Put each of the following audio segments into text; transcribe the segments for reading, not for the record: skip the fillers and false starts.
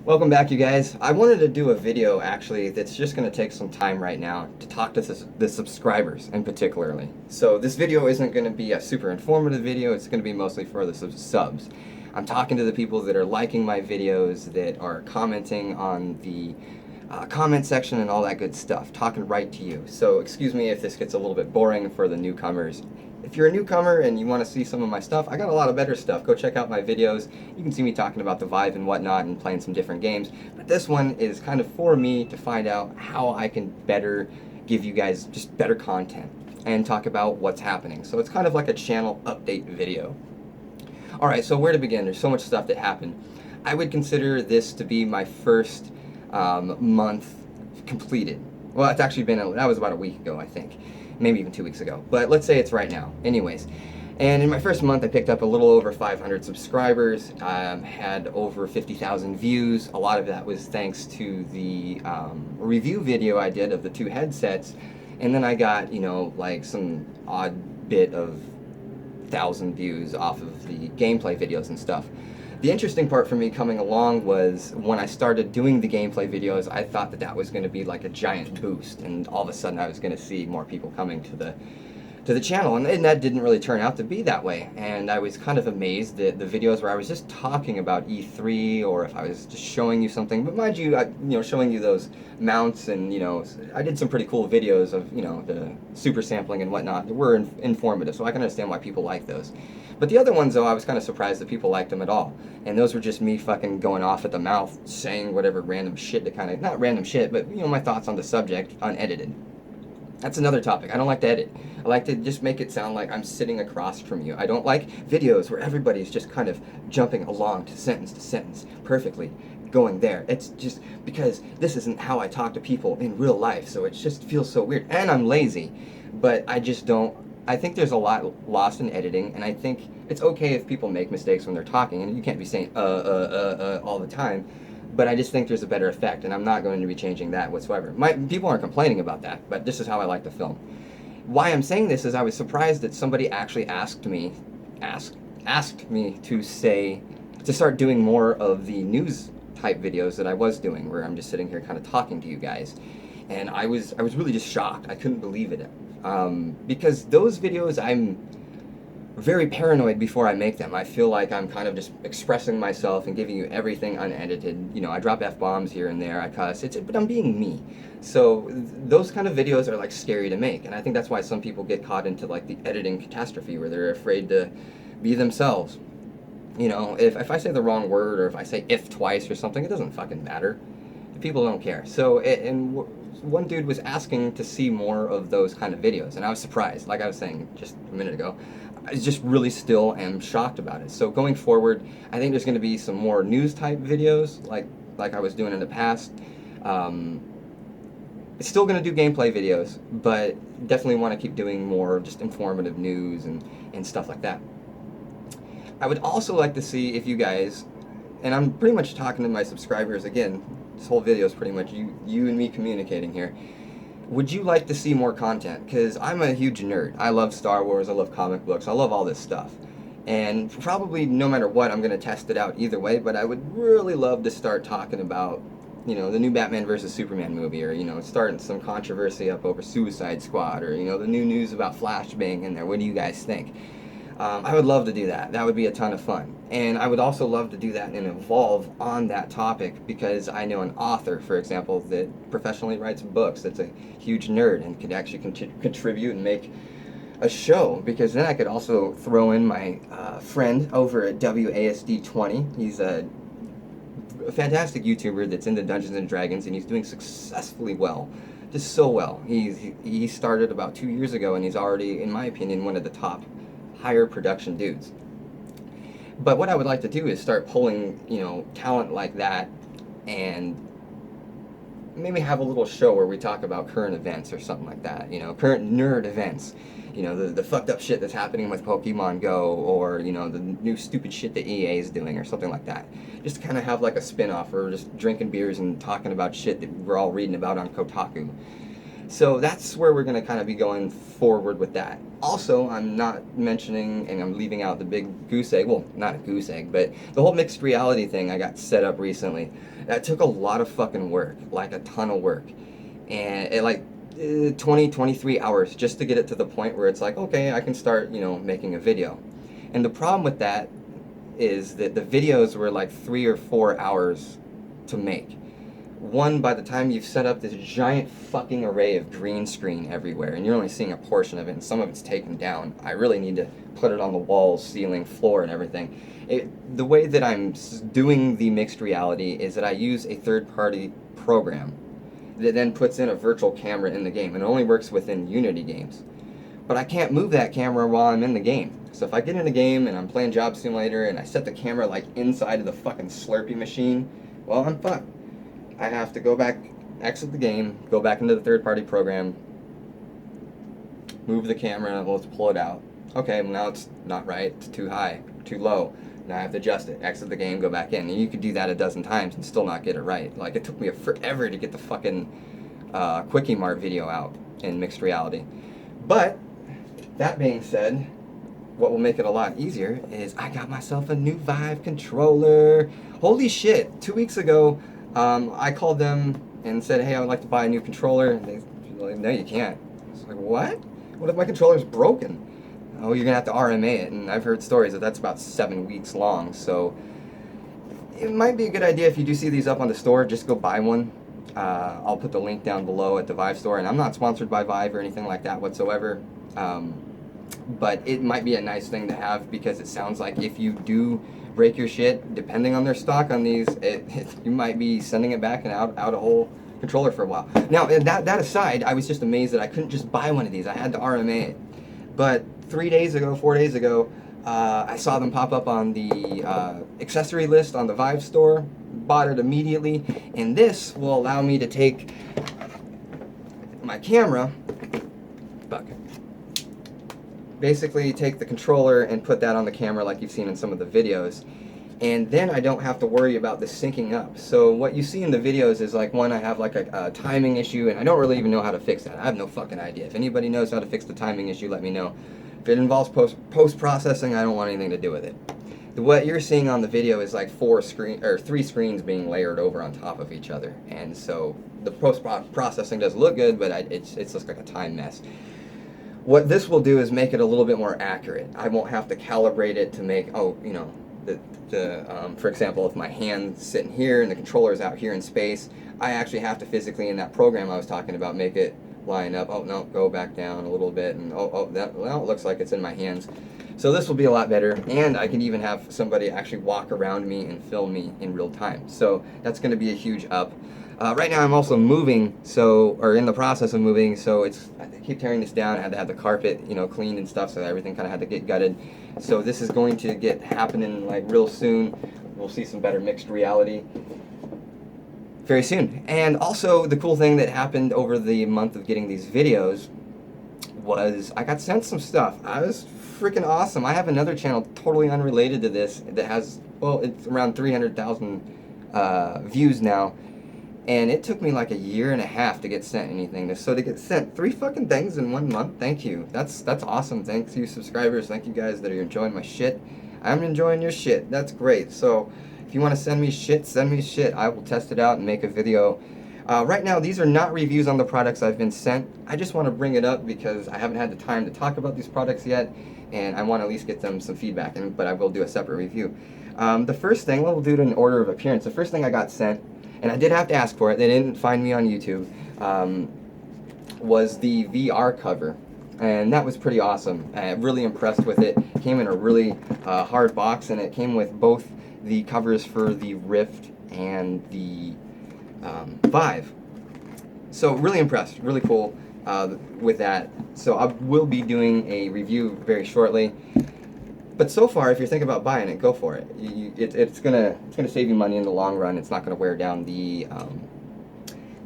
Welcome back, you guys. I wanted to do a video actually that's just going to take some time right now to talk to the subscribers in particularly. So this video isn't going to be a super informative video, it's going to be mostly for the subs. I'm talking to the people that are liking my videos, that are commenting on the comment section and all that good stuff, talking right to you. So excuse me if this gets a little bit boring for the newcomers. If you're a newcomer and you want to see some of my stuff, I got a lot of better stuff. Go check out my videos. You can see me talking about the Vive and whatnot and playing some different games. But this one is kind of for me to find out how I can better give you guys just better content and talk about what's happening. So it's kind of like a channel update video. Alright, so where to begin? There's so much stuff that happened. I would consider this to be my first month completed. Well, it's actually been, that was about a week ago, I think. Maybe even 2 weeks ago. But let's say it's right now. Anyways. And in my first month, I picked up a little over 500 subscribers, had over 50,000 views. A lot of that was thanks to the review video I did of the two headsets. And then I got, like some odd bit of 1,000 views off of the gameplay videos and stuff. The interesting part for me coming along was when I started doing the gameplay videos, I thought that that was going to be like a giant boost, and all of a sudden I was going to see more people coming to the channel, and that didn't really turn out to be that way. And I was kind of amazed that the videos where I was just talking about E3, or if I was just showing you something, but mind you, showing you those mounts, and I did some pretty cool videos of the super sampling and whatnot that were informative, so I can understand why people like those. But the other ones, though, I was kind of surprised that people liked them at all. And those were just me fucking going off at the mouth, saying whatever random shit to kind of, not random shit, but my thoughts on the subject, unedited. That's another topic. I don't like to edit. I like to just make it sound like I'm sitting across from you. I don't like videos where everybody's just kind of jumping along to sentence perfectly, going there. It's just because this isn't how I talk to people in real life, so it just feels so weird. And I'm lazy, but I just don't. I think there's a lot lost in editing, and I think it's okay if people make mistakes when they're talking, and you can't be saying all the time. But I just think there's a better effect, and I'm not going to be changing that whatsoever. People aren't complaining about that, but this is how I like to film. Why I'm saying this is I was surprised that somebody actually asked me to start doing more of the news type videos that I was doing, where I'm just sitting here kind of talking to you guys. And I was really just shocked. I couldn't believe it. Because those videos, I'm very paranoid before I make them. I feel like I'm kind of just expressing myself and giving you everything unedited. I drop F-bombs here and there, I cuss, but I'm being me. So those kind of videos are like scary to make, and I think that's why some people get caught into like the editing catastrophe where they're afraid to be themselves. If I say the wrong word, or if I say if twice or something, it doesn't fucking matter. People don't care. So, one dude was asking to see more of those kind of videos, and I was surprised. Like I was saying just a minute ago, I just really still am shocked about it. So going forward, I think there's going to be some more news type videos, like I was doing in the past. It's still going to do gameplay videos, but definitely want to keep doing more just informative news and stuff like that. I would also like to see if you guys, and I'm pretty much talking to my subscribers again, this whole video is pretty much you and me communicating here. Would you like to see more content? Because I'm a huge nerd. I love Star Wars, I love comic books, I love all this stuff. And probably no matter what, I'm going to test it out either way, but I would really love to start talking about, the new Batman vs. Superman movie, or, starting some controversy up over Suicide Squad, or, the new news about Flash being in there. What do you guys think? I would love to do that. That would be a ton of fun. And I would also love to do that and evolve on that topic, because I know an author, for example, that professionally writes books, that's a huge nerd and could actually contribute and make a show, because then I could also throw in my friend over at WASD20. He's a fantastic YouTuber that's into Dungeons and Dragons, and he's doing successfully well. Just so well. He started about 2 years ago, and he's already, in my opinion, one of the top higher production dudes. But what I would like to do is start pulling, talent like that, and maybe have a little show where we talk about current events or something like that, current nerd events. The fucked up shit that's happening with Pokemon Go, or, the new stupid shit that EA is doing, or something like that. Just to kind of have like a spin-off, or just drinking beers and talking about shit that we're all reading about on Kotaku. So that's where we're going to kind of be going forward with that. Also, I'm not mentioning, and I'm leaving out the big goose egg, well, not a goose egg, but the whole mixed reality thing I got set up recently. That took a lot of fucking work, like a ton of work. And it like 20, 23 hours just to get it to the point where it's like, okay, I can start, making a video. And the problem with that is that the videos were like 3 or 4 hours to make. One, by the time you've set up this giant fucking array of green screen everywhere, and you're only seeing a portion of it, and some of it's taken down. I really need to put it on the walls, ceiling, floor, and everything. The way that I'm doing the mixed reality is that I use a third-party program that then puts in a virtual camera in the game, and it only works within Unity games. But I can't move that camera while I'm in the game. So if I get in the game and I'm playing Job Simulator and I set the camera like inside of the fucking Slurpee machine, well, I'm fucked. I have to go back, exit the game, go back into the third-party program, move the camera, let's pull it out. Okay, well now it's not right, it's too high, too low. Now I have to adjust it, exit the game, go back in. And you could do that a dozen times and still not get it right. Like, it took me forever to get the fucking Quickie Mart video out in mixed reality. But, that being said, what will make it a lot easier is I got myself a new Vive controller. Holy shit, 2 weeks ago, I called them and said, hey, I would like to buy a new controller. And they were like, no, you can't. I was like, what? What if my controller's broken? Oh, you're going to have to RMA it. And I've heard stories that that's about 7 weeks long. So it might be a good idea if you do see these up on the store, just go buy one. I'll put the link down below at the Vive store. And I'm not sponsored by Vive or anything like that whatsoever. But it might be a nice thing to have because it sounds like if you do break your shit, depending on their stock on these, you might be sending it back and out a whole controller for a while. Now, that aside, I was just amazed that I couldn't just buy one of these. I had to RMA it. But 4 days ago, I saw them pop up on the accessory list on the Vive store, bought it immediately, and this will allow me to take my camera, basically take the controller and put that on the camera like you've seen in some of the videos, and then I don't have to worry about this syncing up. So what you see in the videos is like, one, I have like a timing issue, and I don't really even know how to fix that. I have no fucking idea. If anybody knows how to fix the timing issue, let me know. If it involves post-processing, I don't want anything to do with it. What you're seeing on the video is like 3 screens being layered over on top of each other, and so the post-processing does look good, but it's just like a time mess. What this will do is make it a little bit more accurate. I won't have to calibrate it to make, for example, if my hand's sitting here and the controller is out here in space, I actually have to physically, in that program I was talking about, make it line up. Oh, no, go back down a little bit, and it looks like it's in my hands. So this will be a lot better, and I can even have somebody actually walk around me and film me in real time. So that's going to be a huge up. Right now I'm also moving, or in the process of moving, so I keep tearing this down. I had to have the carpet, cleaned and stuff, so everything kind of had to get gutted. So this is going to get happening like real soon. We'll see some better mixed reality very soon. And also the cool thing that happened over the month of getting these videos was I got sent some stuff. I was freaking awesome. I have another channel totally unrelated to this that has, it's around 300,000 views now. And it took me like a year and a half to get sent anything. So to get sent 3 fucking things in 1 month, thank you. That's awesome. Thanks you subscribers. Thank you guys that are enjoying my shit. I'm enjoying your shit. That's great. So if you want to send me shit, send me shit. I will test it out and make a video. Right now, these are not reviews on the products I've been sent. I just want to bring it up because I haven't had the time to talk about these products yet, and I want to at least get them some feedback, but I will do a separate review. The first thing, we'll do it in order of appearance. The first thing I got sent, and I did have to ask for it, they didn't find me on YouTube, was the VR cover. And that was pretty awesome. Really impressed with it. It came in a really hard box, and it came with both the covers for the Rift and the Vive. So really impressed, really cool with that. So I will be doing a review very shortly. But so far, if you're thinking about buying it, go for it. It's gonna save you money in the long run. It's not gonna wear down the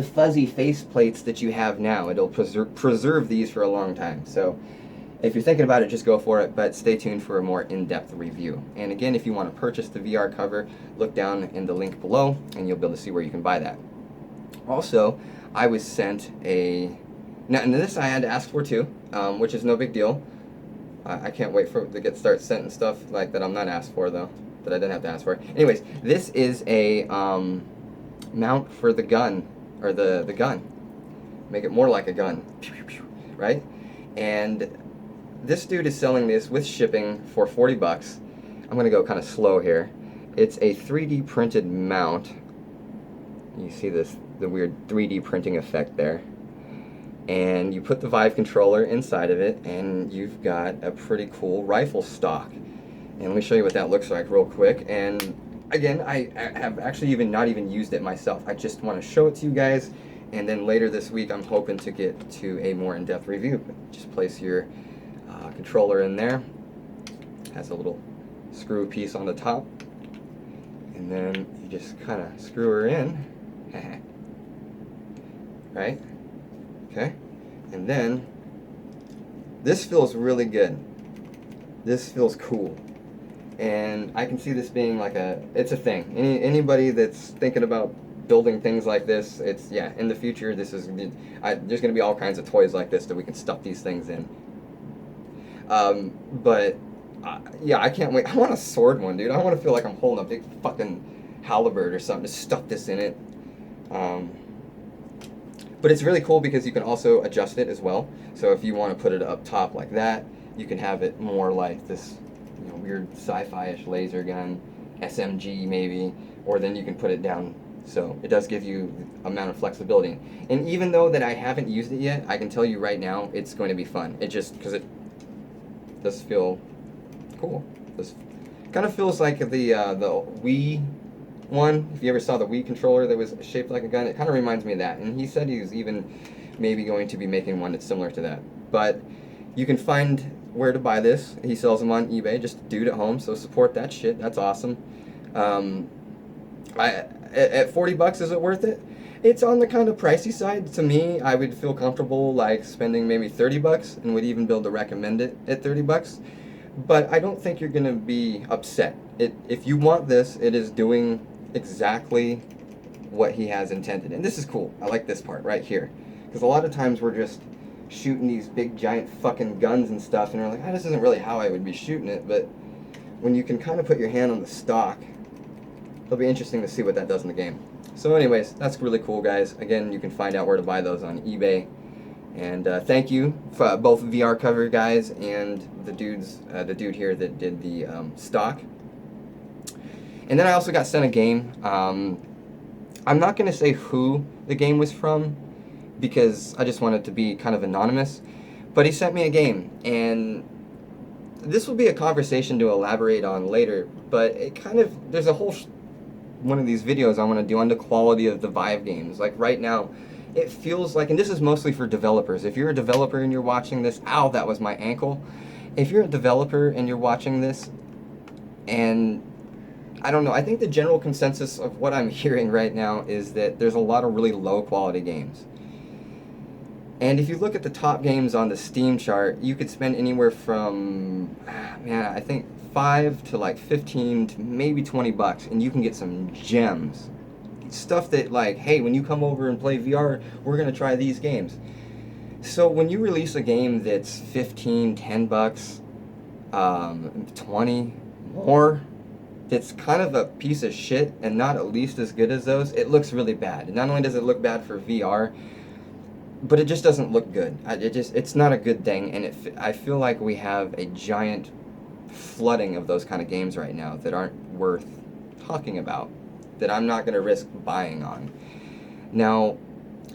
fuzzy face plates that you have now. It'll preserve these for a long time. So if you're thinking about it, just go for it, but stay tuned for a more in-depth review. And again, if you want to purchase the VR cover, look down in the link below and you'll be able to see where you can buy that. Also, I was sent a Now, and this I had to ask for too, which is no big deal. I can't wait for to start sending stuff like that I'm not asked for though, that I didn't have to ask for. Anyways, this is a mount for the gun, or the gun. Make it more like a gun, right? And this dude is selling this with shipping for 40 bucks. I'm gonna go kind of slow here. It's a 3D printed mount. You see the weird 3D printing effect there. And you put the Vive controller inside of it, and you've got a pretty cool rifle stock. And let me show you what that looks like real quick. And again, I have actually not even used it myself. I just want to show it to you guys, and then later this week I'm hoping to get to a more in-depth review. Just place your controller in there. Has a little screw piece on the top, and then you just kind of screw her in. Right? Okay, and then this feels really good. This feels cool, and I can see this being like it's a thing. Anybody that's thinking about building things like this, it's, yeah, in the future this is there's gonna be all kinds of toys like this that we can stuff these things in. But yeah, I can't wait. I want a sword one, dude. I want to feel like I'm holding a big fucking halberd or something to stuff this in it. But it's really cool because you can also adjust it as well. So if you want to put it up top like that, you can have it more like this, weird sci-fi-ish laser gun, SMG maybe, or then you can put it down. So it does give you amount of flexibility. And even though that I haven't used it yet, I can tell you right now it's going to be fun. It just, because it does feel cool. This kind of feels like the Wii one. If you ever saw the Wii controller that was shaped like a gun, it kind of reminds me of that. And he said he was even maybe going to be making one that's similar to that. But you can find where to buy this. He sells them on eBay, just a dude at home, so support that shit. That's awesome. At 40 bucks, is it worth it? It's on the kind of pricey side. To me, I would feel comfortable like spending maybe 30 bucks and would even be able to recommend it at 30 bucks. But I don't think you're going to be upset. If you want this, it is doing exactly what he has intended. And this is cool. I like this part right here. Because a lot of times we're just shooting these big giant fucking guns and stuff, and we're like, this isn't really how I would be shooting it. But when you can kind of put your hand on the stock, it'll be interesting to see what that does in the game. So anyways, that's really cool, guys. Again, you can find out where to buy those on eBay. And thank you for both VR cover guys and the dude here that did the stock. And then I also got sent a game. I'm not going to say who the game was from because I just want it to be kind of anonymous. But he sent me a game, and this will be a conversation to elaborate on later. But it kind of, there's a whole one of these videos I want to do on the quality of the Vive games. Like right now, it feels like, and this is mostly for developers. If you're a developer and you're watching this, ow, that was my ankle. If you're a developer and you're watching this, and I don't know, I think the general consensus of what I'm hearing right now is that there's a lot of really low quality games. And if you look at the top games on the Steam chart, you could spend anywhere from, I think 5 to like 15 to maybe 20 bucks, and you can get some gems. Stuff that like, hey, when you come over and play VR, we're going to try these games. So when you release a game that's 15, 10 bucks, 20 more, it's kind of a piece of shit and not at least as good as those, it looks really bad. And not only does it look bad for VR, but it just doesn't look good. It's not a good thing, and I feel like we have a giant flooding of those kind of games right now that aren't worth talking about, that I'm not going to risk buying on. Now,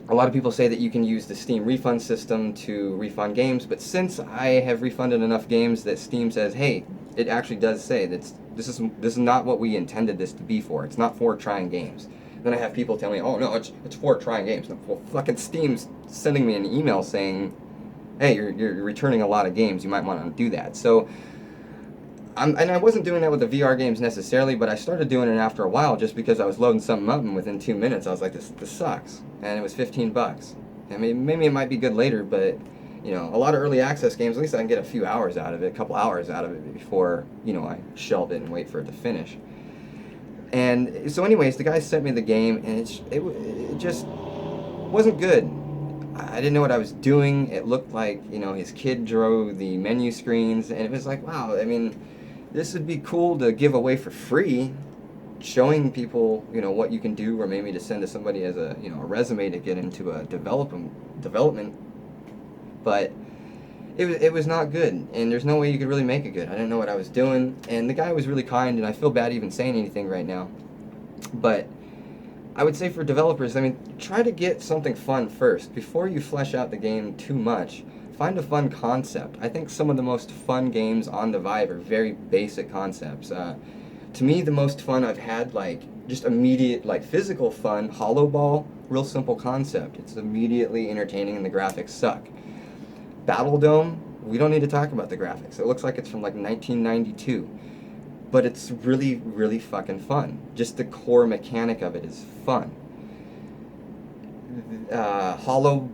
a lot of people say that you can use the Steam refund system to refund games, but since I have refunded enough games that Steam says, hey, it actually does say that this is not what we intended this to be for. It's not for trying games. Then I have people tell me, oh no, it's for trying games. Well, fucking Steam's sending me an email saying, hey, you're returning a lot of games. You might want to do that. So, and I wasn't doing that with the VR games necessarily, but I started doing it after a while just because I was loading something up, and within 2 minutes I was like, this sucks. And it was 15 bucks. I mean, maybe it might be good later, but a lot of early access games, at least I can get a few hours out of it, a couple hours out of it before, I shelve it and wait for it to finish. And so anyways, the guy sent me the game, and it just wasn't good. I didn't know what I was doing. It looked like, you know, his kid drew the menu screens, and it was like, wow, I mean, this would be cool to give away for free, showing people, you know, what you can do, or maybe to send to somebody as a, you know, a resume to get into a development. But it was not good, and there's no way you could really make it good. I didn't know what I was doing, and the guy was really kind, and I feel bad even saying anything right now. But I would say for developers, I mean, try to get something fun first. Before you flesh out the game too much, find a fun concept. I think some of the most fun games on the Vive are very basic concepts. To me, the most fun I've had, like, just immediate, like, physical fun, Hollow Ball, real simple concept. It's immediately entertaining and the graphics suck. Battle Dome, we don't need to talk about the graphics. It looks like it's from, like, 1992. But it's really, really fucking fun. Just the core mechanic of it is fun. Hollow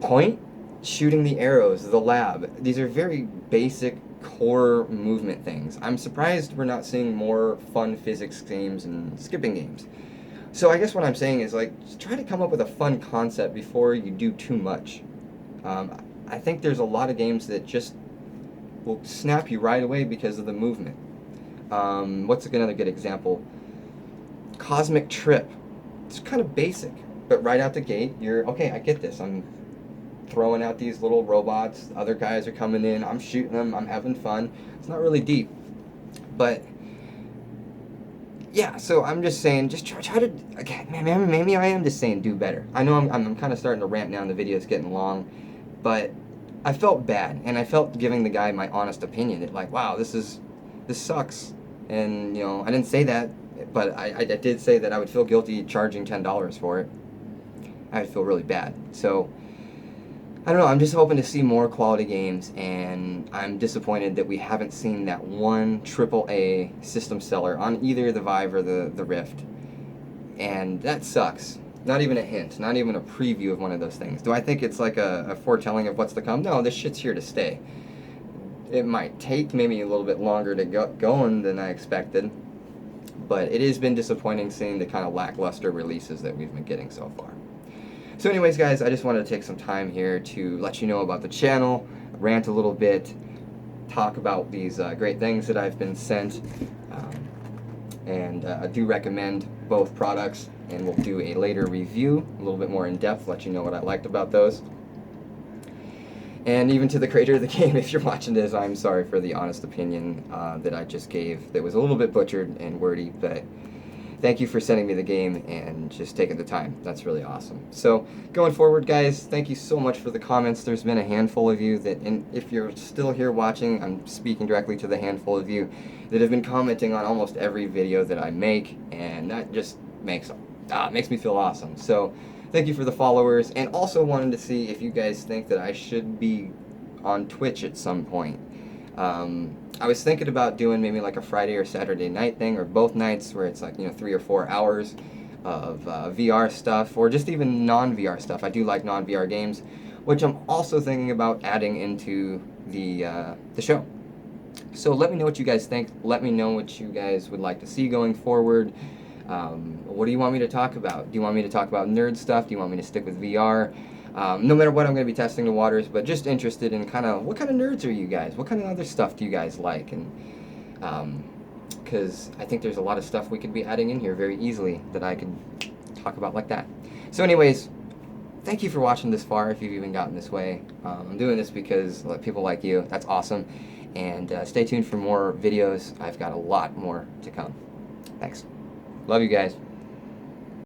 Point, shooting the arrows, the lab. These are very basic core movement things. I'm surprised we're not seeing more fun physics games and skipping games. So I guess what I'm saying is, like, try to come up with a fun concept before you do too much. I think there's a lot of games that just will snap you right away because of the movement. What's another good example? Cosmic Trip. It's kind of basic, but right out the gate, you're, okay, I get this. I'm throwing out these little robots, other guys are coming in, I'm shooting them, I'm having fun. It's not really deep, but yeah, so I'm just saying, just try to, okay, maybe I am just saying do better. I know I'm kind of starting to rant now and the video's getting long, but I felt bad, and I felt giving the guy my honest opinion. It like, wow, this sucks. And, you know, I didn't say that, but I did say that I would feel guilty charging $10 for it. I would feel really bad. So, I don't know, I'm just hoping to see more quality games, and I'm disappointed that we haven't seen that one AAA system seller on either the Vive or the Rift. And that sucks. Not even a hint, not even a preview of one of those things. Do I think it's like a foretelling of what's to come? No, this shit's here to stay. It might take maybe a little bit longer to get going than I expected, but it has been disappointing seeing the kind of lackluster releases that we've been getting so far. So anyways, guys, I just wanted to take some time here to let you know about the channel, rant a little bit, talk about these great things that I've been sent, and I do recommend both products, and we'll do a later review, a little bit more in depth, let you know what I liked about those. And even to the creator of the game, if you're watching this, I'm sorry for the honest opinion that I just gave. That was a little bit butchered and wordy, but thank you for sending me the game and just taking the time. That's really awesome. So going forward, guys, thank you so much for the comments. There's been a handful of you that, and if you're still here watching, I'm speaking directly to the handful of you that have been commenting on almost every video that I make, and that just makes me feel awesome. So thank you for the followers, and also wanted to see if you guys think that I should be on Twitch at some point. I was thinking about doing maybe like a Friday or Saturday night thing, or both nights, where it's like, you know, 3 or 4 hours of VR stuff, or just even non-VR stuff. I do like non-VR games, which I'm also thinking about adding into the show. So let me know what you guys think. Let me know what you guys would like to see going forward. What do you want me to talk about? Do you want me to talk about nerd stuff? Do you want me to stick with VR? No matter what, I'm going to be testing the waters, but just interested in kind of, what kind of nerds are you guys? What kind of other stuff do you guys like? And because I think there's a lot of stuff we could be adding in here very easily that I could talk about like that. So anyways, thank you for watching this far, if you've even gotten this way. I'm doing this because people like you. That's awesome. And stay tuned for more videos. I've got a lot more to come. Thanks. Love you guys.